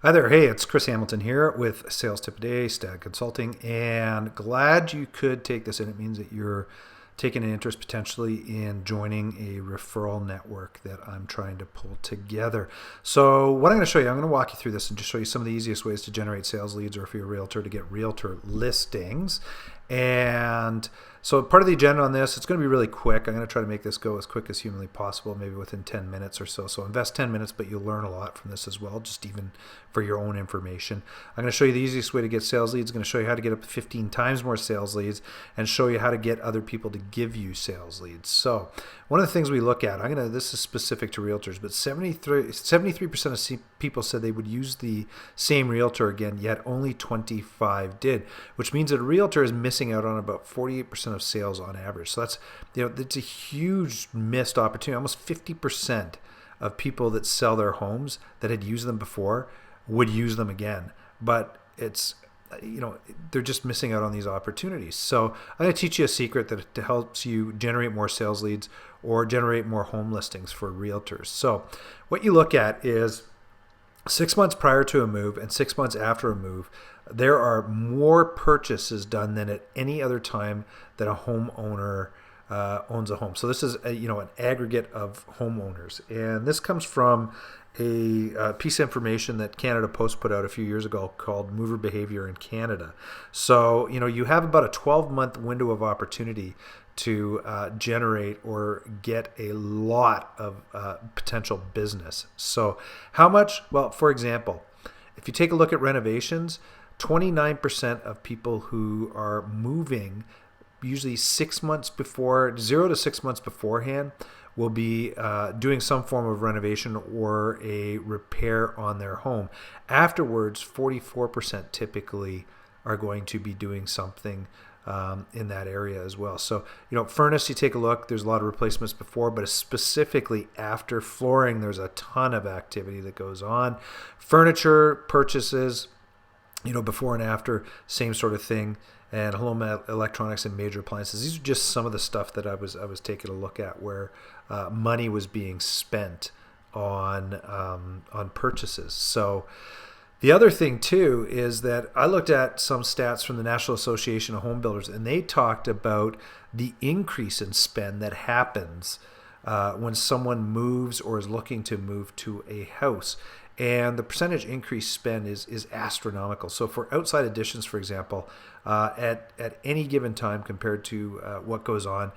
Hi there. Hey, it's Chris Hamilton here with Sales Tip a Day, Stag Consulting, and glad you could take this in. It means that you're taking an interest potentially in joining a referral network that I'm trying to pull together. So what I'm going to show you, I'm going to walk you through this and just show you some of the easiest ways to generate sales leads, or if you're a realtor, to get realtor listings. And so part of the agenda on this, it's going to be really quick. I'm going to try to make this go as quick as humanly possible, maybe within 10 minutes or so. So invest 10 minutes, but you'll learn a lot from this as well, just even for your own information. I'm going to show you the easiest way to get sales leads. I'm going to show you how to get up to 15 times more sales leads and show you how to get other people to give you sales leads. So one of the things we look at, this is specific to realtors, but 73% of people said they would use the same realtor again, yet only 25 did, which means that a realtor is missing out on about 48% of sales on average. So that's a huge missed opportunity. Almost 50% of people that sell their homes that had used them before would use them again, but they're just missing out on these opportunities. So I'm going to teach you a secret that helps you generate more sales leads or generate more home listings for realtors. So what you look at is 6 months prior to a move and 6 months after a move, there are more purchases done than at any other time that a homeowner owns a home. So this is an aggregate of homeowners, and this comes from a piece of information that Canada Post put out a few years ago called Mover Behavior in Canada. So you have about a 12-month window of opportunity to generate or get a lot of potential business. So how much? Well, for example, if you take a look at renovations, 29% of people who are moving, usually 6 months before, 0 to 6 months beforehand, will be doing some form of renovation or a repair on their home. Afterwards, 44% typically are going to be doing something in that area as well. So, furnace, you take a look, there's a lot of replacements before, but specifically after flooring, there's a ton of activity that goes on. Furniture purchases, before and after, same sort of thing. And home electronics and major appliances. These are just some of the stuff that I was taking a look at where money was being spent on purchases. So the other thing too is that I looked at some stats from the National Association of Home Builders, and they talked about the increase in spend that happens when someone moves or is looking to move to a house. And the percentage increase spend is astronomical. So for outside additions, for example, at any given time compared to what goes on,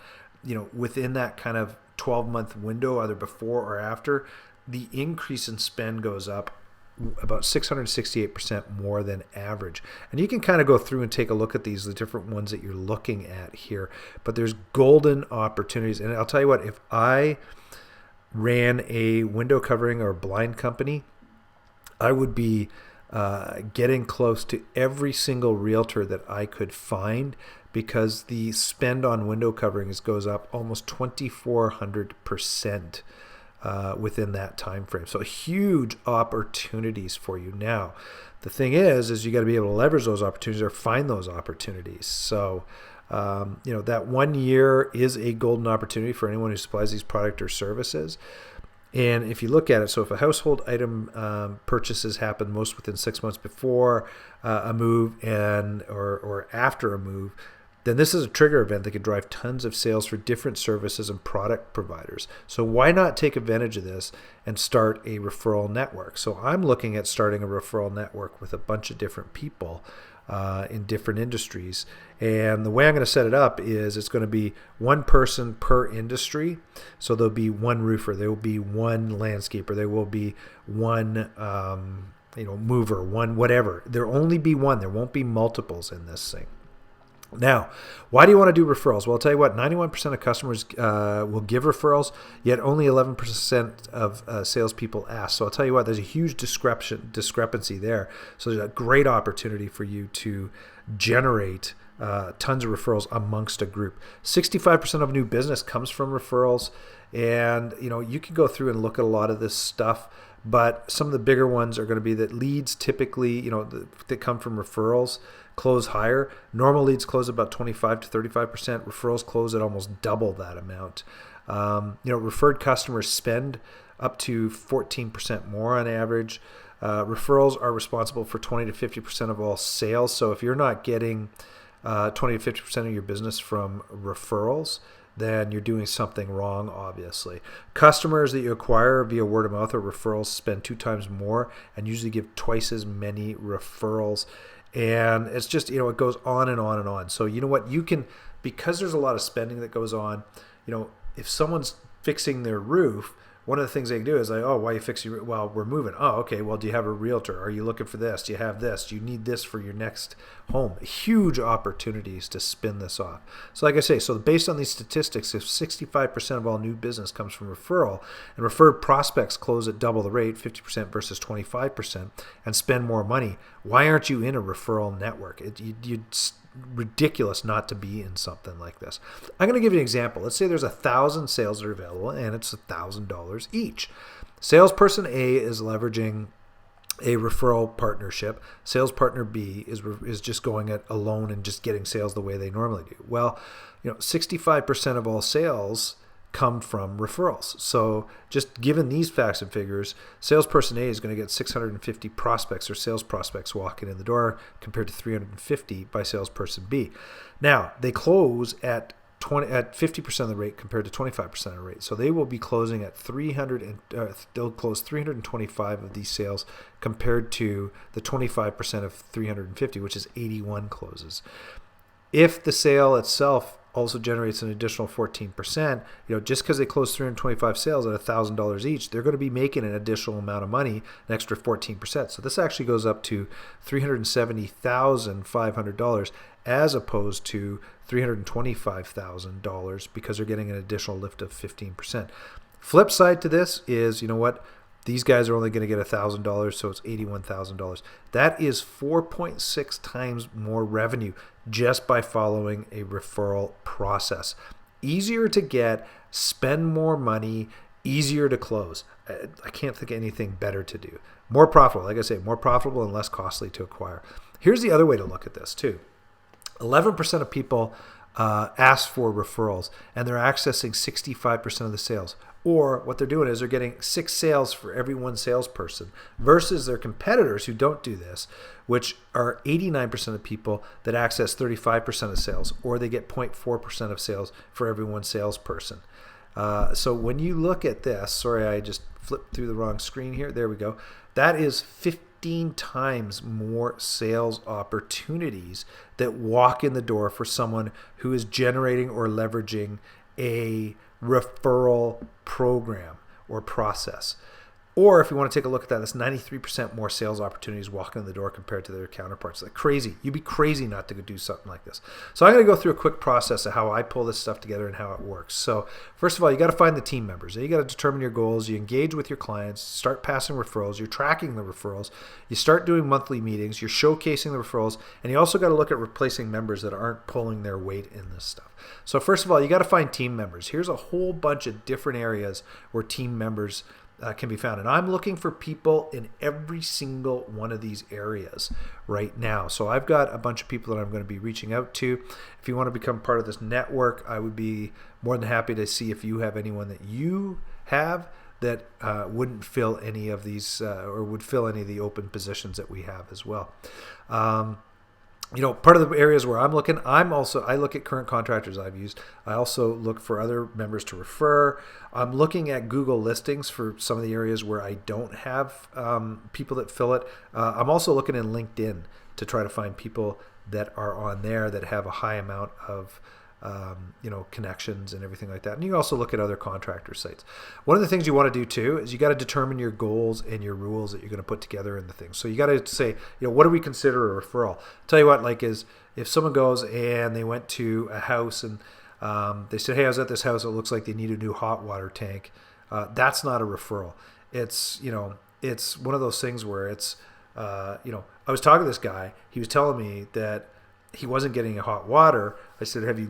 within that kind of 12-month window, either before or after, the increase in spend goes up about 668% more than average. And you can kind of go through and take a look at the different ones that you're looking at here. But there's golden opportunities. And I'll tell you what, if I ran a window covering or blind company, I would be getting close to every single realtor that I could find, because the spend on window coverings goes up almost 2,400% within that time frame. So huge opportunities for you. Now, the thing is you got to be able to leverage those opportunities or find those opportunities. So that 1 year is a golden opportunity for anyone who supplies these products or services. And if you look at it, so if a household item purchases happen most within 6 months before a move or after a move, then this is a trigger event that could drive tons of sales for different services and product providers. So why not take advantage of this and start a referral network? So I'm looking at starting a referral network with a bunch of different people in different industries. And the way I'm going to set it up is it's going to be one person per industry. So there'll be one roofer, there will be one landscaper, there will be one mover, one whatever. There'll only be one. There won't be multiples in this thing. Now, why do you want to do referrals? Well, I'll tell you what, 91% of customers will give referrals, yet only 11% of salespeople ask. So I'll tell you what, there's a huge discrepancy there. So there's a great opportunity for you to generate tons of referrals amongst a group. 65% of new business comes from referrals, and you can go through and look at a lot of this stuff. But some of the bigger ones are going to be that leads typically, that come from referrals close higher. Normal leads close about 25 to 35%. Referrals close at almost double that amount. Referred customers spend up to 14% more on average. Referrals are responsible for 20 to 50% of all sales. So if you're not getting 20 to 50% of your business from referrals, then you're doing something wrong, obviously. Customers that you acquire via word of mouth or referrals spend 2 times more and usually give twice as many referrals. And it's just, it goes on and on and on. So you know what, you can, because there's a lot of spending that goes on, if someone's fixing their roof, one of the things they can do is like, oh, why are you fixing your roof? Well, we're moving. Oh, okay. Well, do you have a realtor? Are you looking for this? Do you have this? Do you need this for your next home? Huge opportunities to spin this off. So like I say, so based on these statistics, if 65% of all new business comes from referral and referred prospects close at double the rate, 50% versus 25%, and spend more money, why aren't you in a referral network? You'd ridiculous not to be in something like this. I'm going to give you an example. Let's say there's 1,000 sales that are available and it's $1,000 each. Salesperson A is leveraging a referral partnership. Sales partner B is just going it alone and just getting sales the way they normally do. Well, 65% of all sales come from referrals. So just given these facts and figures, salesperson A is going to get 650 prospects or sales prospects walking in the door compared to 350 by salesperson B. Now, they close at 50% of the rate compared to 25% of the rate. So they will be closing at they'll close 325 of these sales compared to the 25% of 350, which is 81 closes. If the sale itself also generates an additional 14%, just because they close 325 sales at $1,000 each, they're going to be making an additional amount of money, an extra 14%. So this actually goes up to $370,500 as opposed to $325,000 because they're getting an additional lift of 15%. Flip side to this is, these guys are only going to get $1,000, so it's $81,000. That is 4.6 times more revenue just by following a referral process. Easier to get, spend more money, easier to close. I can't think of anything better to do. More profitable, like I say, more profitable and less costly to acquire. Here's the other way to look at this too. 11% of people ask for referrals, and they're accessing 65% of the sales. Or what they're doing is they're getting 6 sales for every 1 salesperson versus their competitors who don't do this, which are 89% of people that access 35% of sales, or they get 0.4% of sales for every 1 salesperson. So when you look at this, sorry, I just flipped through the wrong screen here. There we go. That is 15 times more sales opportunities that walk in the door for someone who is generating or leveraging a referral program or process. Or if you want to take a look at that, that's 93% more sales opportunities walking in the door compared to their counterparts. Like crazy. You'd be crazy not to do something like this. So I'm going to go through a quick process of how I pull this stuff together and how it works. So first of all, you got to find the team members. You got to determine your goals. You engage with your clients, start passing referrals. You're tracking the referrals. You start doing monthly meetings. You're showcasing the referrals. And you also got to look at replacing members that aren't pulling their weight in this stuff. So first of all, you got to find team members. Here's a whole bunch of different areas where team members can be found. And I'm looking for people in every single one of these areas right now. So I've got a bunch of people that I'm going to be reaching out to. If you want to become part of this network, I would be more than happy to see if you have anyone that you have that wouldn't fill any of these or would fill any of the open positions that we have as well. Part of the areas where I'm looking, I look at current contractors I've used. I also look for other members to refer. I'm looking at Google listings for some of the areas where I don't have people that fill it. I'm also looking in LinkedIn to try to find people that are on there that have a high amount of connections and everything like that. And you also look at other contractor sites. One of the things you want to do too is you got to determine your goals and your rules that you're going to put together in the thing. So you got to say, what do we consider a referral? I'll tell you what, is if someone goes and they went to a house and they said, hey, I was at this house, it looks like they need a new hot water tank. That's not a referral. It's one of those things where it's, I was talking to this guy, he was telling me that he wasn't getting a hot water. I said, have you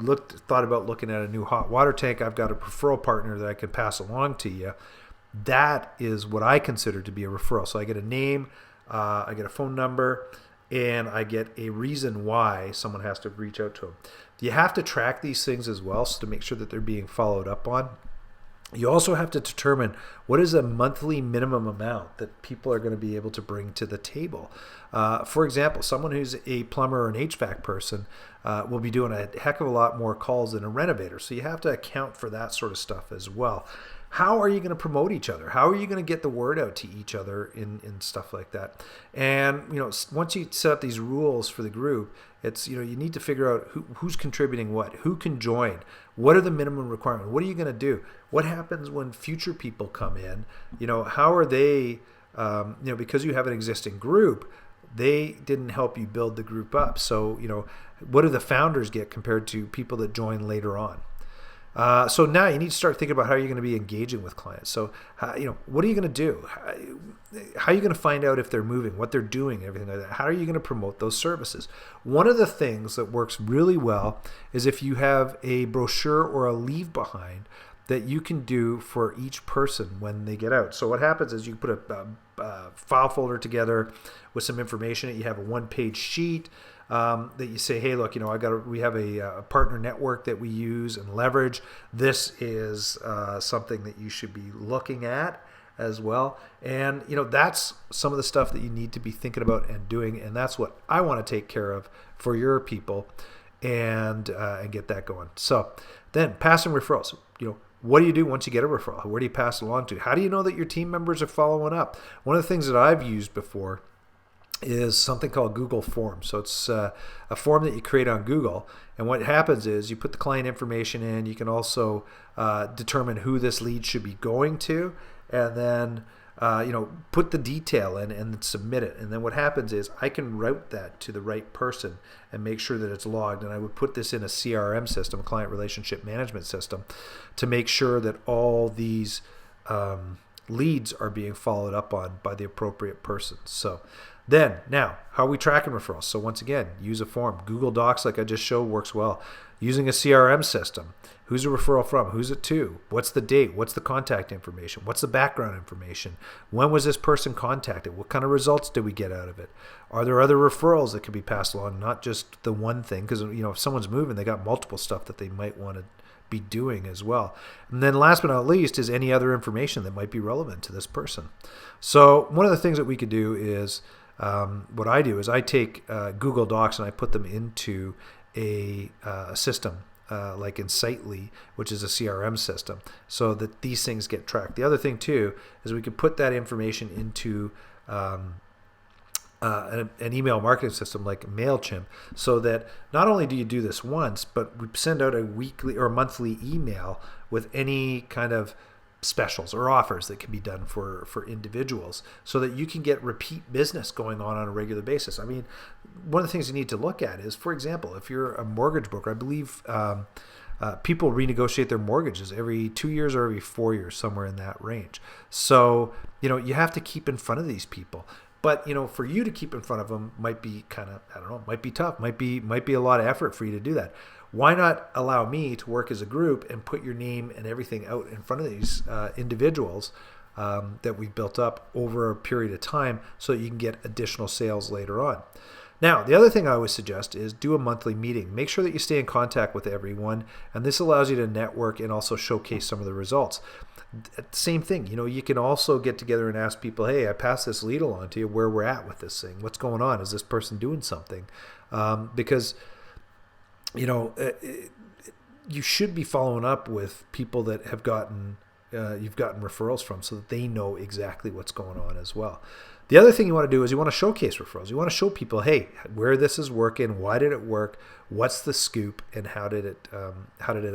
thought about looking at a new hot water tank? I've got a referral partner that I can pass along to you. That is what I consider to be a referral. So I get a name, I get a phone number, and I get a reason why someone has to reach out to them. You have to track these things as well so to make sure that they're being followed up on. You also have to determine what is a monthly minimum amount that people are going to be able to bring to the table. For example, someone who's a plumber or an HVAC person will be doing a heck of a lot more calls than a renovator. So you have to account for that sort of stuff as well. How are you going to promote each other? How are you going to get the word out to each other in stuff like that? And once you set up these rules for the group, it's you need to figure out who's contributing what, who can join, what are the minimum requirements, what are you going to do, what happens when future people come in, how are they, because you have an existing group, they didn't help you build the group up. So what do the founders get compared to people that join later on? So now you need to start thinking about how you're going to be engaging with clients. So, what are you going to do? How are you going to find out if they're moving, what they're doing, everything like that? How are you going to promote those services? One of the things that works really well is if you have a brochure or a leave behind that you can do for each person when they get out. So what happens is you put a file folder together with some information. You have a one-page sheet. That you say, hey, look, we have a partner network that we use and leverage. This is something that you should be looking at as well. And, that's some of the stuff that you need to be thinking about and doing. And that's what I want to take care of for your people and get that going. So then passing referrals, what do you do once you get a referral? Where do you pass it along to? How do you know that your team members are following up? One of the things that I've used before is something called Google Forms. So it's a form that you create on Google. And what happens is you put the client information in. You can also determine who this lead should be going to, and then put the detail in and then submit it. And then what happens is I can route that to the right person and make sure that it's logged. And I would put this in a CRM system, a client relationship management system, to make sure that all these leads are being followed up on by the appropriate person. So then, now, how are we tracking referrals? So once again, use a form. Google Docs, like I just showed, works well. Using a CRM system. Who's a referral from? Who's it to? What's the date? What's the contact information? What's the background information? When was this person contacted? What kind of results did we get out of it? Are there other referrals that can be passed along, not just the one thing? Because if someone's moving, they got multiple stuff that they might want to be doing as well. And then last but not least is any other information that might be relevant to this person. So one of the things that we could do is what I do is I take Google Docs and I put them into a system like Insightly, which is a CRM system, so that these things get tracked. The other thing too is we could put that information into an email marketing system like MailChimp, so that not only do you do this once, but we send out a weekly or monthly email with any kind of specials or offers that can be done for individuals, so that you can get repeat business going on a regular basis. I mean, one of the things you need to look at is, for example, if you're a mortgage broker, I believe people renegotiate their mortgages every 2 years or every 4 years, somewhere in that range. So, you have to keep in front of these people. But, for you to keep in front of them might be might be tough, might be a lot of effort for you to do that. Why not allow me to work as a group and put your name and everything out in front of these individuals that we've built up over a period of time, so that you can get additional sales later on. Now, the other thing I always suggest is do a monthly meeting. Make sure that you stay in contact with everyone, and this allows you to network and also showcase some of the results. Same thing, you can also get together and ask people, hey, I passed this lead along to you, where we're at with this thing. What's going on? Is this person doing something? Because you should be following up with people that have you've gotten referrals from, so that they know exactly what's going on as well. The other thing you want to do is you want to showcase referrals. You want to show people, hey, where this is working, why did it work, what's the scoop, and how did it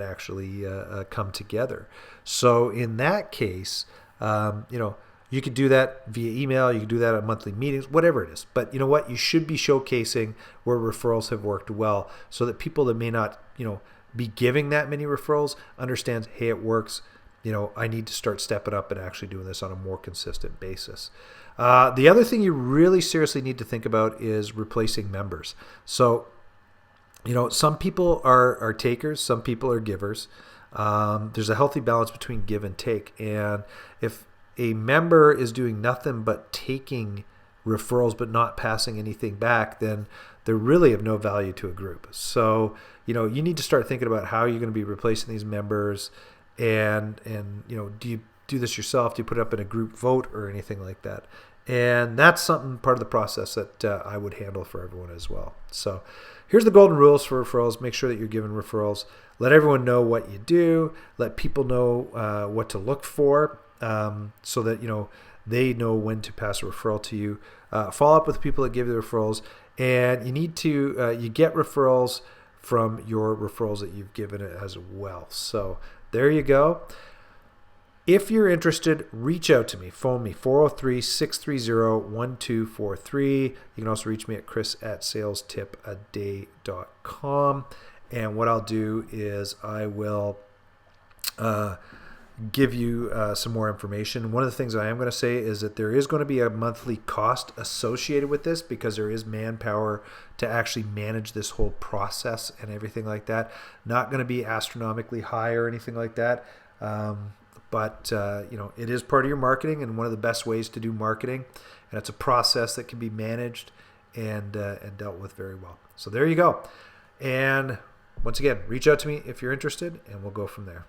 actually come together. So in that case, you could do that via email, you could do that at monthly meetings, whatever it is. But you know what? You should be showcasing where referrals have worked well, so that people that may not, be giving that many referrals understands, hey, it works. I need to start stepping up and actually doing this on a more consistent basis. The other thing you really seriously need to think about is replacing members. So, some people are takers, some people are givers. There's a healthy balance between give and take. And if a member is doing nothing but taking referrals but not passing anything back, then they're really of no value to a group. So, you need to start thinking about how you're going to be replacing these members, and do you do this yourself? Do you put it up in a group vote or anything like that? And that's something part of the process that I would handle for everyone as well. So here's the golden rules for referrals. Make sure that you're giving referrals. Let everyone know what you do. Let people know what to look for, so that they know when to pass a referral to you. Follow up with people that give you the referrals, and you need to you get referrals from your referrals that you've given it as well. So there you go. If you're interested, reach out to me. Phone me, 403-630-1243. You can also reach me at chris@salestipaday.com. And what I'll do is I will give you some more information. One of the things I am going to say is that there is going to be a monthly cost associated with this, because there is manpower to actually manage this whole process and everything like that. Not going to be astronomically high or anything like that. But it is part of your marketing, and one of the best ways to do marketing, and it's a process that can be managed and dealt with very well. So there you go. And once again, reach out to me if you're interested, and we'll go from there.